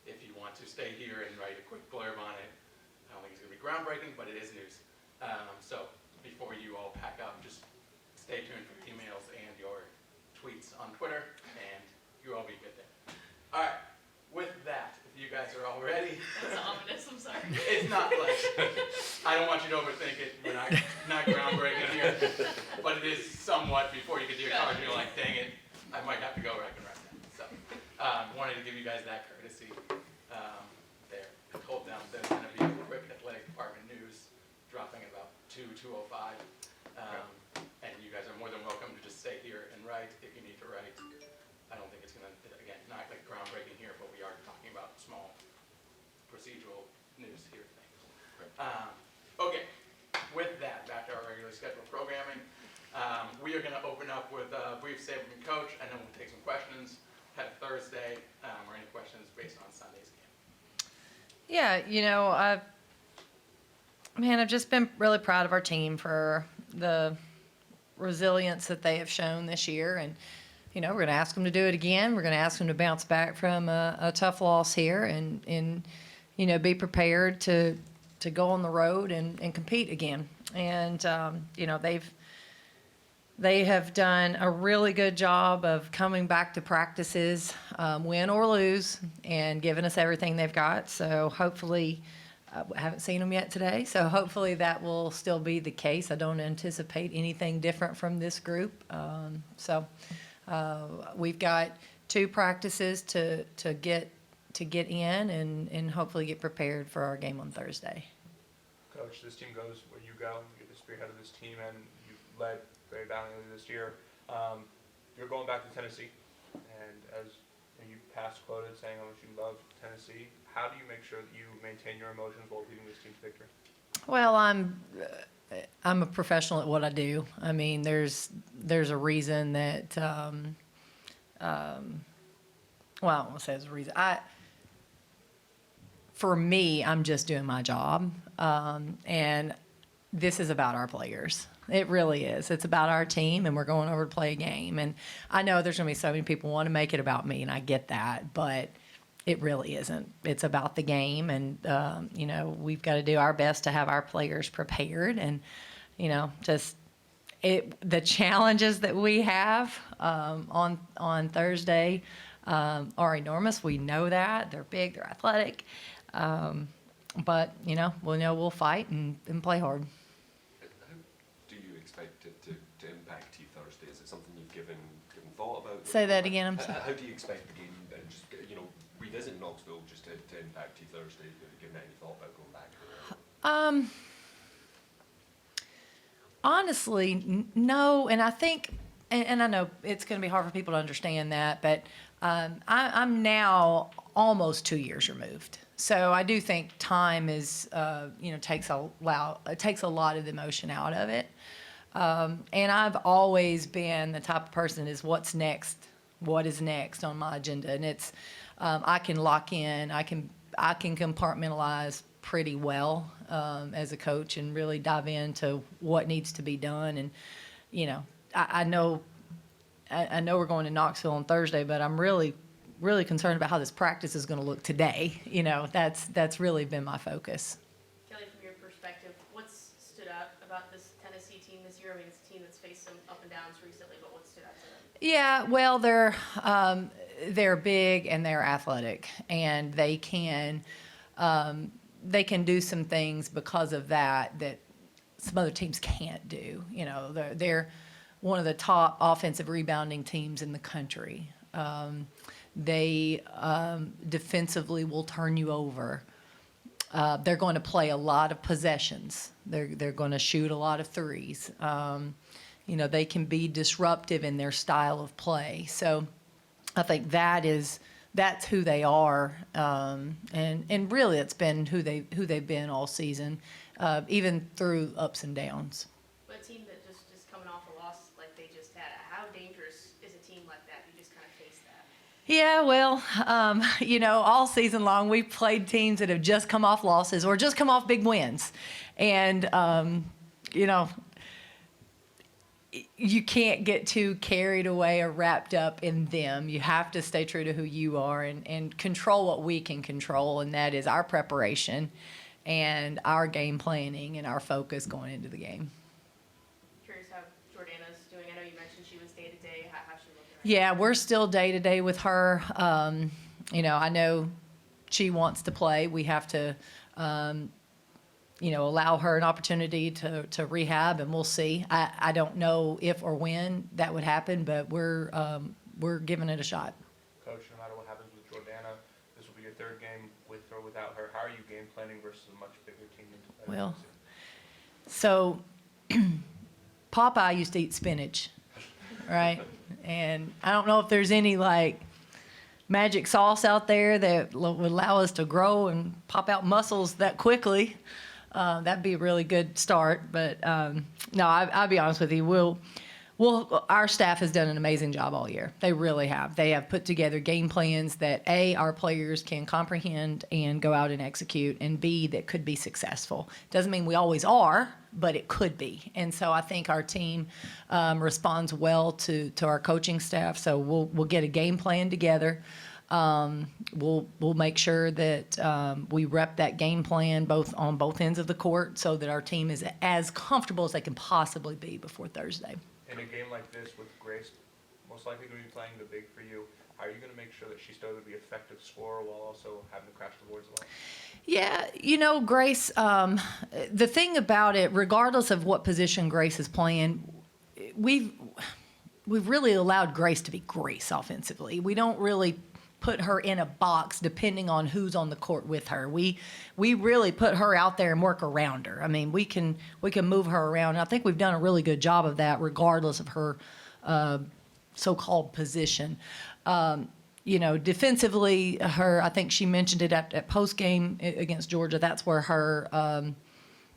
if you want to stay here and write a quick blurb on it. I don't think it's going to be groundbreaking, but it is news. So before you all pack up, just stay tuned for emails and your tweets on Twitter, and you'll all be good there. All right, with that, if you guys are all ready. That's ominous, I'm sorry. It's not like, I don't want you to overthink it. We're not groundbreaking here, but it is somewhat before you get to your card, you're like, dang it, I might have to go where I can write that. So, wanted to give you guys that courtesy there. Hold down, there's going to be a quick athletic department news dropping about 2:05. And you guys are more than welcome to just stay here and write if you need to write. I don't think it's going to, again, not like groundbreaking here, but we are talking about small procedural news here today. Okay, with that, back to our regularly scheduled programming. We are going to open up with a brief statement from Coach, and then we'll take some questions. Had Thursday, or any questions based on Sunday's game. Yeah, I've just been really proud of our team for the resilience that they have shown this year. And, we're going to ask them to do it again. We're going to ask them to bounce back from a tough loss here and be prepared to go on the road and compete again. And, they have done a really good job of coming back to practices, win or lose, and giving us everything they've got. So hopefully, I haven't seen them yet today, so hopefully that will still be the case. I don't anticipate anything different from this group. We've got 2 practices to get in and hopefully get prepared for our game on Thursday. Coach, this team goes where you go. You're the spearhead of this team, and you've led very valiantly this year. You're going back to Tennessee, and as you past quoted saying how much you love Tennessee, how do you make sure that you maintain your emotions while leading this team to victory? Well, I'm a professional at what I do. I mean, there's a reason that I won't say there's a reason. For me, I'm just doing my job, and this is about our players. It really is. It's about our team, and we're going over to play a game. And I know there's going to be so many people who want to make it about me, and I get that, but it really isn't. It's about the game, and, we've got to do our best to have our players prepared. And, the challenges that we have on Thursday are enormous. We know that. They're big. They're athletic. But, we'll fight and play hard. How do you expect it to impact you Thursday? Is it something you've given thought about? Say that again. How do you expect the game, just revisit Knoxville, just to impact you Thursday? Have you given any thought about going back? Honestly, no. And I think, and I know it's going to be hard for people to understand that, but I'm now almost 2 years removed. So I do think time is, takes a lot of the emotion out of it. And I've always been the type of person is what is next on my agenda. And it's, I can lock in, I can compartmentalize pretty well as a coach and really dive into what needs to be done. And, I know we're going to Knoxville on Thursday, but I'm really concerned about how this practice is going to look today. That's really been my focus. Kelly, from your perspective, what's stood out about this Tennessee team this year? I mean, it's a team that's faced some up and downs recently, but what stood out to them? Yeah, well, they're big and they're athletic, and they can do some things because of that some other teams can't do. They're one of the top offensive rebounding teams in the country. They defensively will turn you over. They're going to play a lot of possessions. They're going to shoot a lot of threes. They can be disruptive in their style of play. So I think that's who they are, and really it's been who they've been all season, even through ups and downs. But a team that just coming off a loss like they just had, how dangerous is a team like that? You just kind of face that. Yeah, well, all season long we've played teams that have just come off losses or just come off big wins, and you can't get too carried away or wrapped up in them. You have to stay true to who you are and control what we can control, and that is our preparation and our game planning and our focus going into the game. Curious how Jordana's doing. I know you mentioned she was day-to-day. How's she looking? Yeah, we're still day-to-day with her. I know she wants to play. We have to, allow her an opportunity to rehab, and we'll see. I don't know if or when that would happen, but we're giving it a shot. Coach, no matter what happens with Jordana, this will be your third game with or without her. How are you game planning versus a much bigger team? Well, so Popeye used to eat spinach, right? And I don't know if there's any magic sauce out there that would allow us to grow and pop out muscles that quickly. That'd be a really good start. But no, I'll be honest with you. Our staff has done an amazing job all year. They really have. They have put together game plans that our players can comprehend and go out and execute, and B, that could be successful. Doesn't mean we always are, but it could be. And so I think our team responds well to our coaching staff. So we'll get a game plan together. We'll make sure that we rep that game plan on both ends of the court so that our team is as comfortable as they can possibly be before Thursday. In a game like this with Grace, most likely going to be playing the big for you, how are you going to make sure that she's still going to be an effective scorer while also having to crash the boards a lot? Yeah, Grace, the thing about it, regardless of what position Grace is playing, we've really allowed Grace to be Grace offensively. We don't really put her in a box depending on who's on the court with her. We really put her out there and work around her. I mean, we can move her around. And I think we've done a really good job of that regardless of her so-called position. Defensively, I think she mentioned it at post-game against Georgia. That's where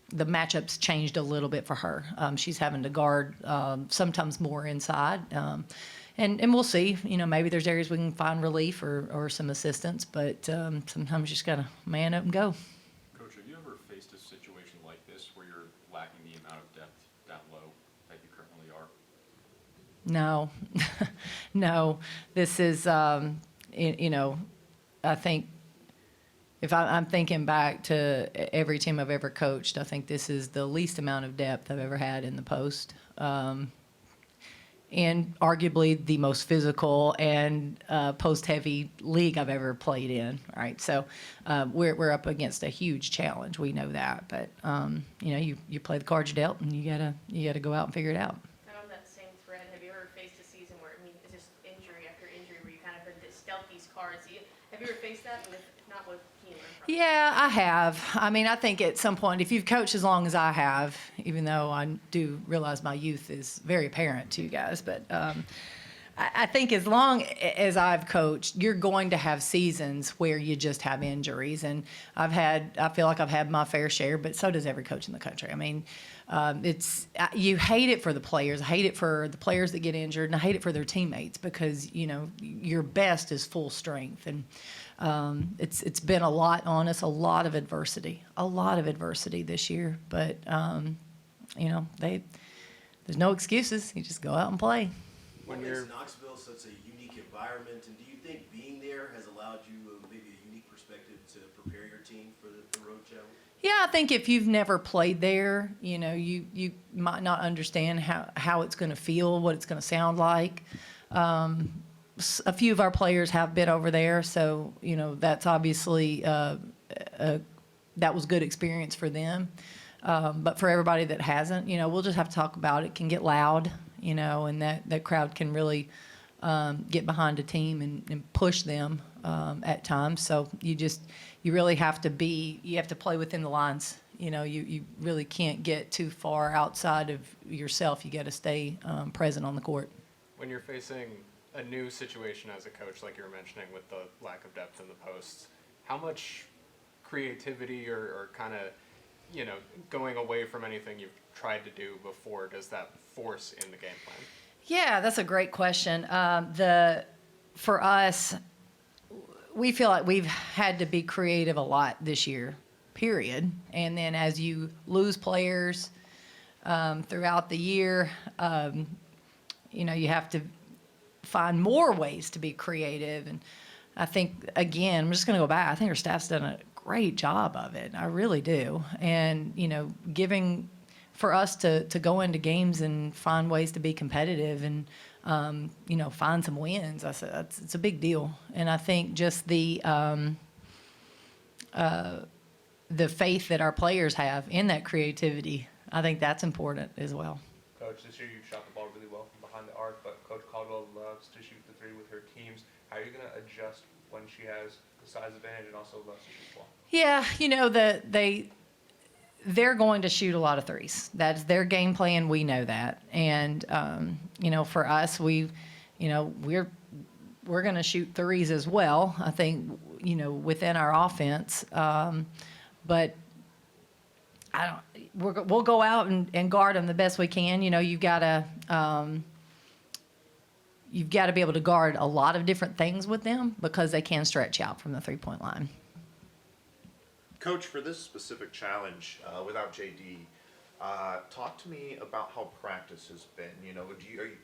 the matchups changed a little bit for her. She's having to guard sometimes more inside. And we'll see. Maybe there's areas we can find relief or some assistance, but sometimes you just got to man up and go. Coach, have you ever faced a situation like this where you're lacking the amount of depth down low that you currently are? No, no. This is, I think if I'm thinking back to every team I've ever coached, I think this is the least amount of depth I've ever had in the post. And arguably the most physical and post-heavy league I've ever played in. Right, so we're up against a huge challenge. We know that, but you play the cards you're dealt, and you gotta go out and figure it out. And on that same thread, have you ever faced a season where it's just injury after injury, where you kind of been dealt these cards? Have you ever faced that? And if not, what can you learn from it? Yeah, I have. I mean, I think at some point, if you've coached as long as I have, even though I do realize my youth is very apparent to you guys, but I think as long as I've coached, you're going to have seasons where you just have injuries. And I feel like I've had my fair share, but so does every coach in the country. I mean, you hate it for the players. I hate it for the players that get injured, and I hate it for their teammates because, your best is full strength. And it's been a lot on us, a lot of adversity this year. But, there's no excuses. You just go out and play. What makes Knoxville such a unique environment, and do you think being there has allowed you maybe a unique perspective to prepare your team for the road challenge? Yeah, I think if you've never played there, you might not understand how it's going to feel, what it's going to sound like. A few of our players have been over there, so that's obviously that was good experience for them. But for everybody that hasn't, we'll just have to talk about it. It can get loud, and that crowd can really get behind a team and push them at times. So you really have to play within the lines. You really can't get too far outside of yourself. You got to stay present on the court. When you're facing a new situation as a coach, like you were mentioning with the lack of depth in the posts, how much creativity or kind of, going away from anything you've tried to do before, does that force in the game plan? Yeah, that's a great question. For us, we feel like we've had to be creative a lot this year, period. And then as you lose players, throughout the year. You have to find more ways to be creative. And I think, again, I'm just going to go back. I think our staff's done a great job of it. I really do. And, giving for us to go into games and find ways to be competitive and, find some wins. I said, it's a big deal. And I think just the faith that our players have in that creativity, I think that's important as well. Coach, this year you shot the ball really well from behind the arc, but Coach Caldwell loves to shoot the three with her teams. How are you going to adjust when she has the size advantage and also loves to shoot the ball? Yeah, they're going to shoot a lot of threes. That's their game plan. We know that. And, for us, we're going to shoot threes as well, I think, within our offense. But we'll go out and guard them the best we can. You've got to be able to guard a lot of different things with them because they can stretch out from the three-point line. Coach, for this specific challenge without JD, talk to me about how practice has been.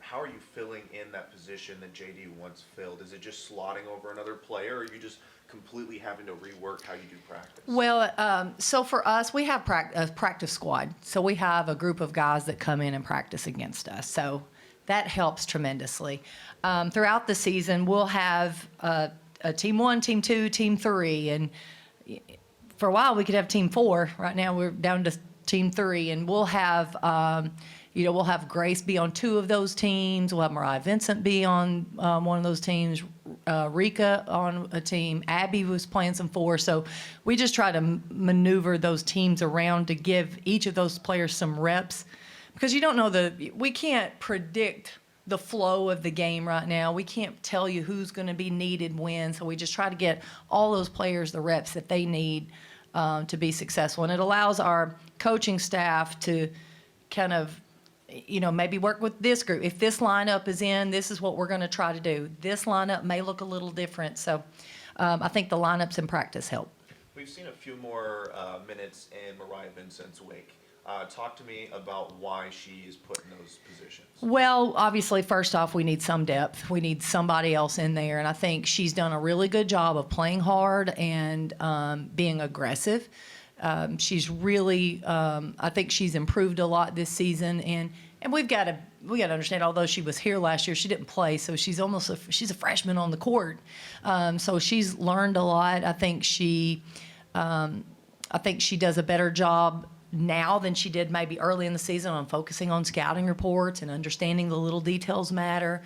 How are you filling in that position that JD once filled? Is it just slotting over another player, or are you just completely having to rework how you do practice? Well, so for us, we have a practice squad. So we have a group of guys that come in and practice against us. So that helps tremendously. Throughout the season, we'll have a team 1, team 2, team 3, and for a while we could have team 4. Right now we're down to team 3, and we'll have we'll have Grace be on 2 of those teams. We'll have Mariah Vincent be on one of those teams. Rika on a team. Abby was playing some 4. So we just try to maneuver those teams around to give each of those players some reps, because you don't know we can't predict the flow of the game right now. We can't tell you who's going to be needed when. So we just try to get all those players the reps that they need to be successful. And it allows our coaching staff to kind of, maybe work with this group. If this lineup is in, this is what we're going to try to do. This lineup may look a little different. So I think the lineups in practice help. We've seen a few more minutes in Mariah Vincent's wake. Talk to me about why she is put in those positions. Well, obviously, first off, we need some depth. We need somebody else in there. And I think she's done a really good job of playing hard and being aggressive. She's really, I think she's improved a lot this season. And we got to understand, although she was here last year, she didn't play. So she's she's a freshman on the court. So she's learned a lot. I think she does a better job now than she did maybe early in the season on focusing on scouting reports and understanding the little details matter.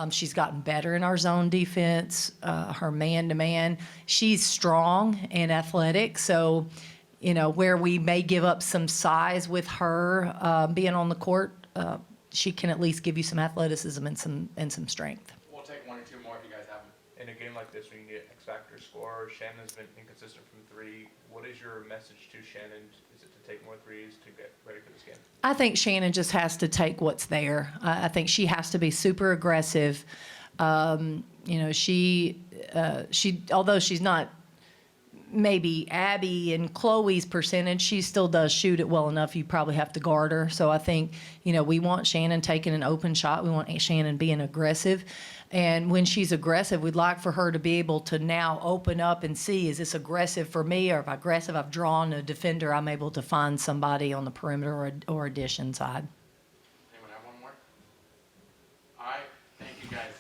She's gotten better in our zone defense, her man-to-man. She's strong and athletic, so where we may give up some size with her being on the court, she can at least give you some athleticism and some strength. We'll take 1 or 2 more if you guys have them. In a game like this, when you need an X-factor scorer, Shannon's been inconsistent from 3. What is your message to Shannon? Is it to take more threes to get ready for this game? I think Shannon just has to take what's there. I think she has to be super aggressive. She although she's not maybe Abby and Chloe's percentage, she still does shoot it well enough. You probably have to guard her. So I think, we want Shannon taking an open shot. We want Shannon being aggressive. And when she's aggressive, we'd like for her to be able to now open up and see, is this aggressive for me? Or if aggressive, I've drawn a defender, I'm able to find somebody on the perimeter or addition side. Anyone have one more? All right. Thank you, guys.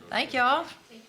Thank y'all. Thank